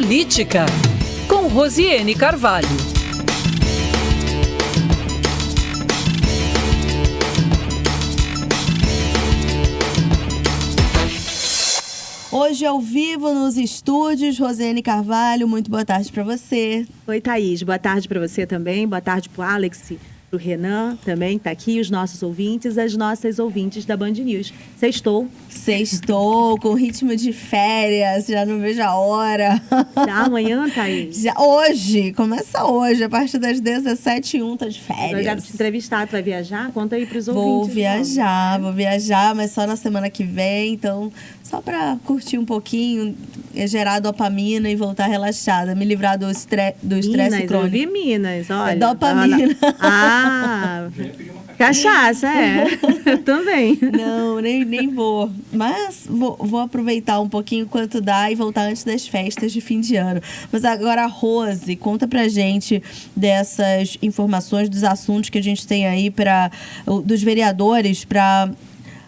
Política, com Rosiane Carvalho. Hoje ao vivo nos estúdios, Rosiane Carvalho, muito boa tarde para você. Oi, Thaís, boa tarde para você também, boa tarde para o Alex, para o Renan também, está aqui, os nossos ouvintes, as nossas ouvintes da Band News. Sextou, com ritmo de férias, já não vejo a hora. Já amanhã, Thaís? Hoje, começa hoje, a partir das 17h01, tá de férias. Eu já te entrevistar, tu vai viajar? Conta aí para os ouvintes. Vou viajar, mas só na semana que vem, então só para curtir um pouquinho, gerar dopamina e voltar relaxada, me livrar do estresse crônico. Eu vi Minas, olha. Dopamina. Cachaça, Eu também. Não, nem vou. Mas vou aproveitar um pouquinho quanto dá e voltar antes das festas de fim de ano. Mas agora, Rose, conta pra gente dessas informações, dos assuntos que a gente tem aí dos vereadores para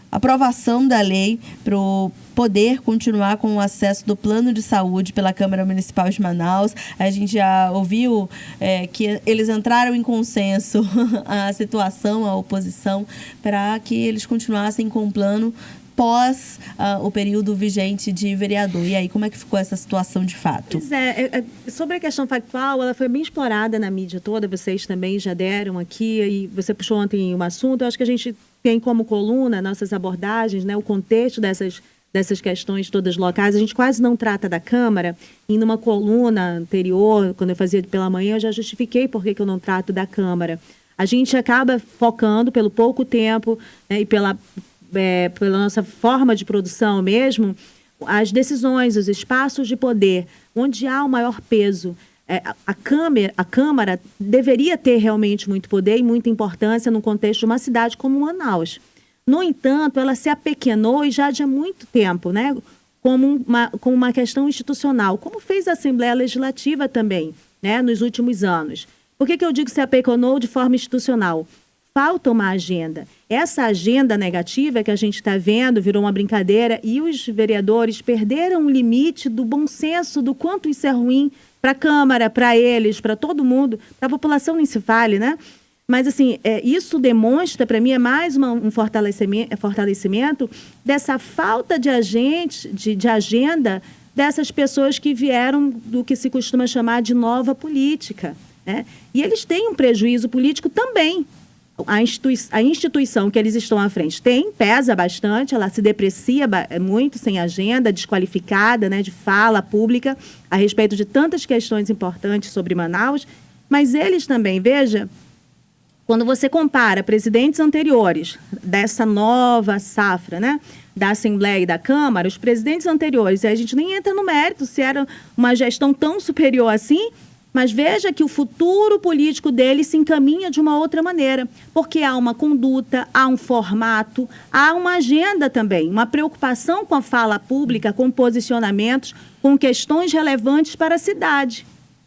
aprovação da lei para o poder continuar com o acesso do plano de saúde pela Câmara Municipal de Manaus. A gente já ouviu que eles entraram em consenso a situação, a oposição, para que eles continuassem com o plano pós o período vigente de vereador. E aí, como é que ficou essa situação de fato? Pois sobre a questão factual, ela foi bem explorada na mídia toda, vocês também já deram aqui, e você puxou ontem um assunto, eu acho que a gente tem como coluna nossas abordagens, né, o contexto dessas questões todas locais. A gente quase não trata da Câmara, e numa coluna anterior, quando eu fazia pela manhã, eu já justifiquei por que eu não trato da Câmara. A gente acaba focando pelo pouco tempo, né, e pela nossa forma de produção mesmo, as decisões, os espaços de poder, onde há o maior peso. A Câmara deveria ter realmente muito poder e muita importância no contexto de uma cidade como Manaus. No entanto, ela se apequenou e já há muito tempo, né, como uma questão institucional, como fez a Assembleia Legislativa também, né, nos últimos anos. Por que eu digo se apequenou de forma institucional? Falta uma agenda. Essa agenda negativa que a gente está vendo virou uma brincadeira e os vereadores perderam o limite do bom senso, do quanto isso é ruim para a Câmara, para eles, para todo mundo, para a população nem se fale, né? Mas, assim, isso demonstra, para mim, mais um fortalecimento dessa falta de agenda dessas pessoas que vieram do que se costuma chamar de nova política, né? E eles têm um prejuízo político também. A instituição que eles estão à frente pesa bastante, ela se deprecia muito sem agenda, desqualificada, né, de fala pública a respeito de tantas questões importantes sobre Manaus, mas eles também, veja, quando você compara presidentes anteriores dessa nova safra, né, da Assembleia e da Câmara, os presidentes anteriores, a gente nem entra no mérito se era uma gestão tão superior assim, mas veja que o futuro político dele se encaminha de uma outra maneira, porque há uma conduta, há um formato, há uma agenda também, uma preocupação com a fala pública, com posicionamentos, com questões relevantes para a cidade.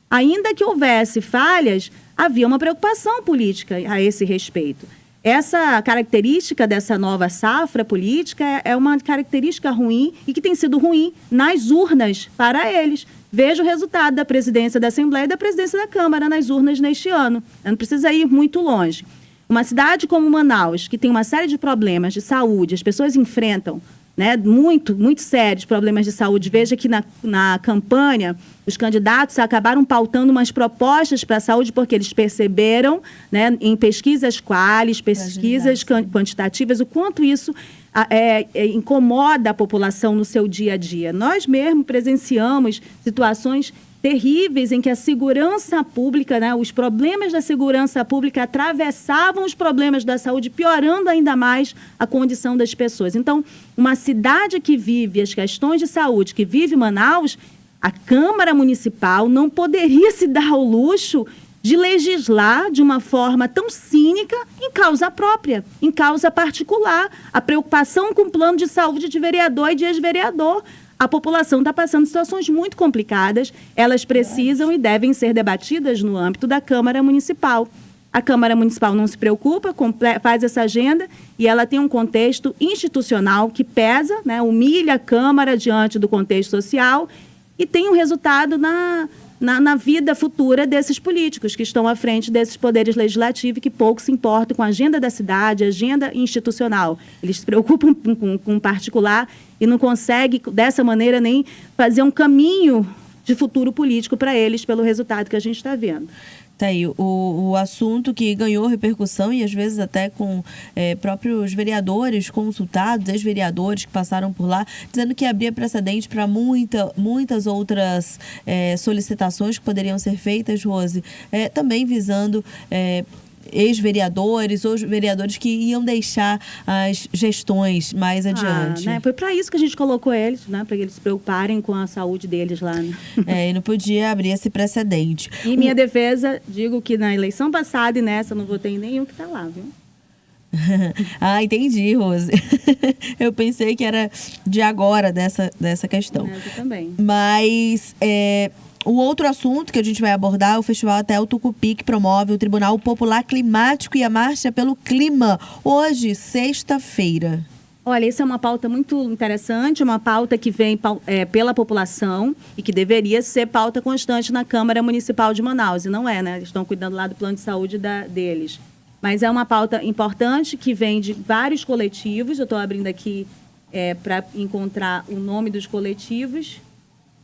Ainda que houvesse falhas, havia uma preocupação política a esse respeito. Essa característica dessa nova safra política é uma característica ruim e que tem sido ruim nas urnas para eles. Veja o resultado da presidência da Assembleia e da presidência da Câmara nas urnas neste ano. Não precisa ir muito longe. Uma cidade como Manaus, que tem uma série de problemas de saúde, as pessoas enfrentam, né, muito sérios problemas de saúde. Veja que na campanha, os candidatos acabaram pautando umas propostas para a saúde porque eles perceberam, né, em pesquisas pesquisas quantitativas, o quanto isso incomoda a população no seu dia a dia. Nós mesmo presenciamos situações terríveis em que a segurança pública, né, os problemas da segurança pública atravessavam os problemas da saúde, piorando ainda mais a condição das pessoas. Então, uma cidade que vive as questões de saúde, que vive Manaus, a Câmara Municipal não poderia se dar ao luxo de legislar de uma forma tão cínica em causa própria, em causa particular. A preocupação com o plano de saúde de vereador e de ex-vereador. A população está passando situações muito complicadas, elas precisam e devem ser debatidas no âmbito da Câmara Municipal. A Câmara Municipal não se preocupa, faz essa agenda e ela tem um contexto institucional que pesa, né, humilha a Câmara diante do contexto social e tem um resultado na vida futura desses políticos que estão à frente desses poderes legislativos e que pouco se importam com a agenda da cidade, a agenda institucional. Eles se preocupam com o particular e não conseguem, dessa maneira, nem fazer um caminho de futuro político para eles pelo resultado que a gente está vendo. Tá aí, o assunto que ganhou repercussão e às vezes até com próprios vereadores consultados, ex-vereadores que passaram por lá, dizendo que abria precedente para muitas outras solicitações que poderiam ser feitas, Rose, também visando ex-vereadores ou vereadores que iam deixar as gestões mais adiante. Né? Foi para isso que a gente colocou eles, né? Para eles se preocuparem com a saúde deles lá. Né? E não podia abrir esse precedente. Em minha defesa, digo que na eleição passada e nessa não votei em nenhum que está lá, viu? Entendi, Rose. Eu pensei que era de agora dessa questão. Eu também. Mas o outro assunto que a gente vai abordar é o Festival Até o Tucupi, que promove o Tribunal Popular Climático e a Marcha pelo Clima, hoje, sexta-feira. Olha, essa é uma pauta muito interessante, uma pauta que vem pela população e que deveria ser pauta constante na Câmara Municipal de Manaus, e não é, né? Eles estão cuidando lá do plano de saúde deles. Mas é uma pauta importante que vem de vários coletivos. Eu estou abrindo aqui para encontrar o nome dos coletivos.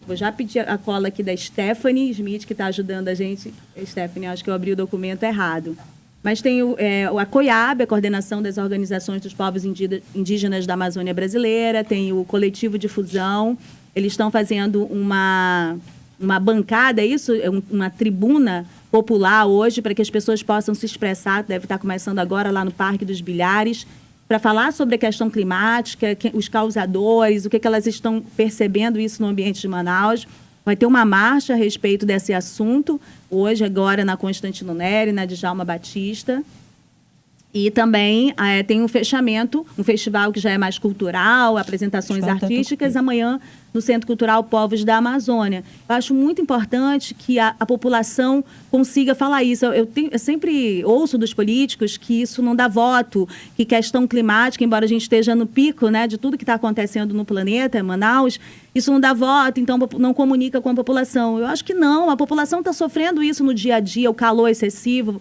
Vou já pedir a cola aqui da Stephanie Smith, que está ajudando a gente. Stephanie, acho que eu abri o documento errado. Mas tem a COIAB, a Coordenação das Organizações dos Povos Indígenas da Amazônia Brasileira, tem o Coletivo de Fusão. Eles estão fazendo uma bancada, uma tribuna popular hoje, para que as pessoas possam se expressar. Deve estar começando agora lá no Parque dos Bilhares, para falar sobre a questão climática, os causadores, o que elas estão percebendo isso no ambiente de Manaus. Vai ter uma marcha a respeito desse assunto, hoje, agora, na Constantino Neri, na Djalma Batista. E também tem um fechamento, um festival que já é mais cultural, apresentações artísticas, amanhã no Centro Cultural Povos da Amazônia. Eu acho muito importante que a população consiga falar isso. Eu sempre ouço dos políticos que isso não dá voto, que questão climática, embora a gente esteja no pico, né, de tudo que está acontecendo no planeta, Manaus, isso não dá voto, então não comunica com a população. Eu acho que não, a população está sofrendo isso no dia a dia, o calor excessivo,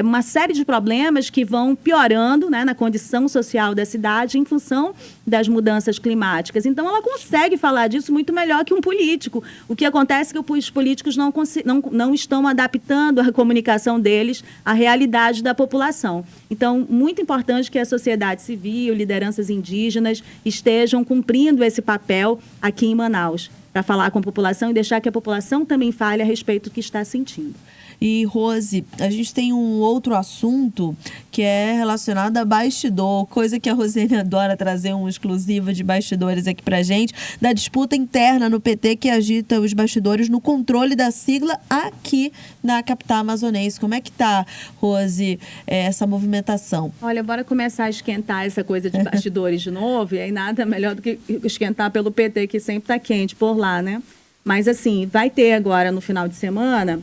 uma série de problemas que vão piorando, né, na condição social da cidade em função das mudanças climáticas. Então, ela consegue falar disso muito melhor que um político. O que acontece é que os políticos não estão adaptando a comunicação deles à realidade da população. Então, muito importante que a sociedade civil, lideranças indígenas estejam cumprindo esse papel aqui em Manaus, para falar com a população e deixar que a população também fale a respeito do que está sentindo. E, Rose, a gente tem um outro assunto que é relacionado a bastidor, coisa que a Rosane adora trazer um exclusivo de bastidores aqui pra gente, da disputa interna no PT que agita os bastidores no controle da sigla aqui na capital amazonense. Como é que tá, Rose, essa movimentação? Olha, bora começar a esquentar essa coisa de bastidores de novo, e aí nada melhor do que esquentar pelo PT, que sempre tá quente por lá, né? Mas, assim, vai ter agora no final de semana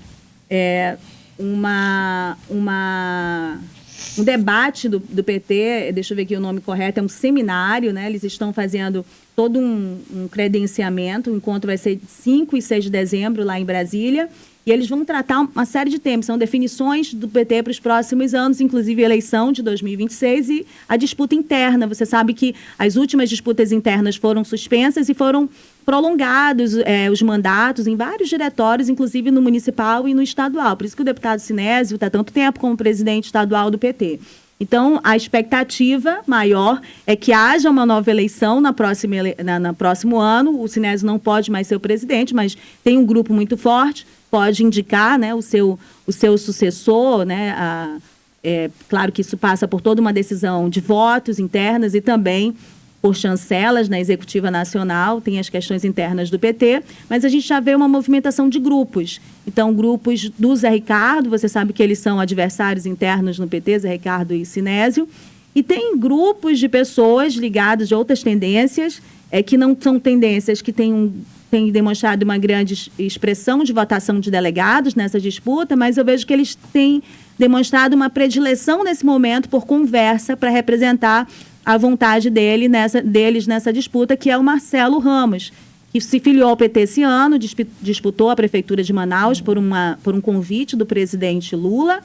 um debate do PT, deixa eu ver aqui o nome correto, é um seminário, né? Eles estão fazendo todo um credenciamento, o encontro vai ser 5 e 6 de dezembro lá em Brasília, e eles vão tratar uma série de temas, são definições do PT para os próximos anos, inclusive a eleição de 2026 e a disputa interna. Você sabe que as últimas disputas internas foram suspensas e foram prolongados os mandatos em vários diretórios, inclusive no municipal e no estadual. Por isso que o deputado Sinésio está tanto tempo como presidente estadual do PT. Então, a expectativa maior é que haja uma nova eleição no próximo ano. O Sinésio não pode mais ser o presidente, mas tem um grupo muito forte, pode indicar, né, o seu sucessor, né, claro que isso passa por toda uma decisão de votos internas e também por chancelas na Executiva Nacional, tem as questões internas do PT, mas a gente já vê uma movimentação de grupos. Então, grupos do Zé Ricardo, você sabe que eles são adversários internos no PT, Zé Ricardo e Sinésio, e tem grupos de pessoas ligadas de outras tendências, que não são tendências que têm demonstrado uma grande expressão de votação de delegados nessa disputa, mas eu vejo que eles têm demonstrado uma predileção nesse momento por conversa para representar a vontade deles nessa disputa, que é o Marcelo Ramos, que se filiou ao PT esse ano, disputou a Prefeitura de Manaus por um convite do presidente Lula,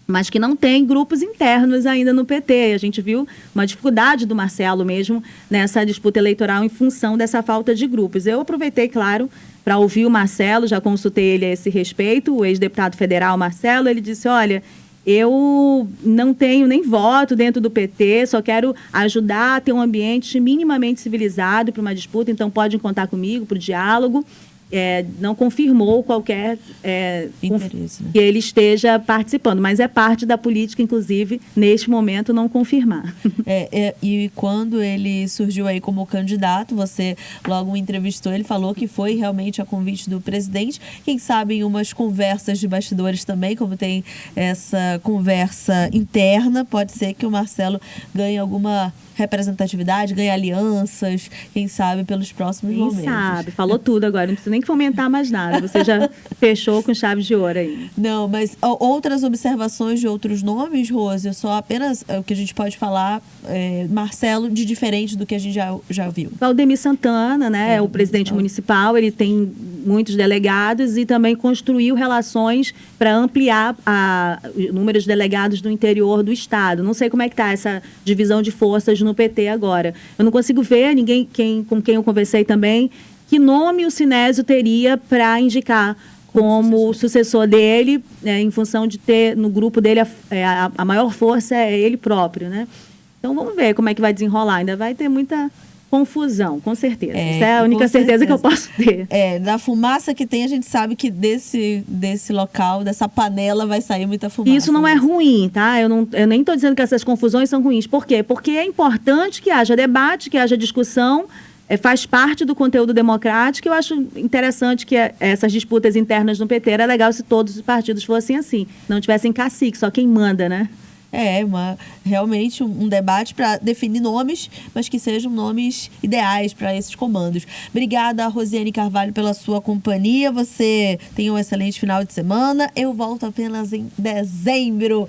mas que não tem grupos internos ainda no PT. A gente viu uma dificuldade do Marcelo mesmo nessa disputa eleitoral em função dessa falta de grupos. Eu aproveitei, claro, para ouvir o Marcelo, já consultei ele a esse respeito, o ex-deputado federal Marcelo, ele disse, olha, eu não tenho nem voto dentro do PT, só quero ajudar a ter um ambiente minimamente civilizado para uma disputa, então pode contar comigo para o diálogo. Não confirmou qualquer interesse, né? que ele esteja participando, mas é parte da política, inclusive, neste momento, não confirmar. E quando ele surgiu aí como candidato, você logo o entrevistou, ele falou que foi realmente a convite do presidente. Quem sabe em umas conversas de bastidores também, como tem essa conversa interna, pode ser que o Marcelo ganhe alguma representatividade, ganhe alianças, quem sabe pelos próximos momentos. Quem sabe, falou tudo agora, não precisa nem fomentar mais nada, você já fechou com chave de ouro aí. Não, mas outras observações de outros nomes, Rose, só apenas o que a gente pode falar, Marcelo, de diferente do que a gente já viu. Valdemir Santana, né, o presidente municipal, ele tem muitos delegados e também construiu relações para ampliar o número de delegados do interior do estado. Não sei como é que está essa divisão de forças no PT agora. Eu não consigo ver ninguém com quem eu conversei também que nome o Sinésio teria para indicar como sucessor dele, em função de ter no grupo dele a maior força é ele próprio, né? Então vamos ver como é que vai desenrolar. Ainda vai ter muita confusão, com certeza. Essa é a única certeza que eu posso ter. Da fumaça que tem, a gente sabe que desse local, dessa panela, vai sair muita fumaça. Isso não é ruim, tá? Eu nem estou dizendo que essas confusões são ruins. Por quê? Porque é importante que haja debate, que haja discussão, faz parte do conteúdo democrático. Eu acho interessante que essas disputas internas no PT, era legal se todos os partidos fossem assim, não tivessem cacique, só quem manda, né? Realmente um debate para definir nomes, mas que sejam nomes ideais para esses comandos. Obrigada, Rosiane Carvalho, pela sua companhia. Você tenha um excelente final de semana. Eu volto apenas em dezembro.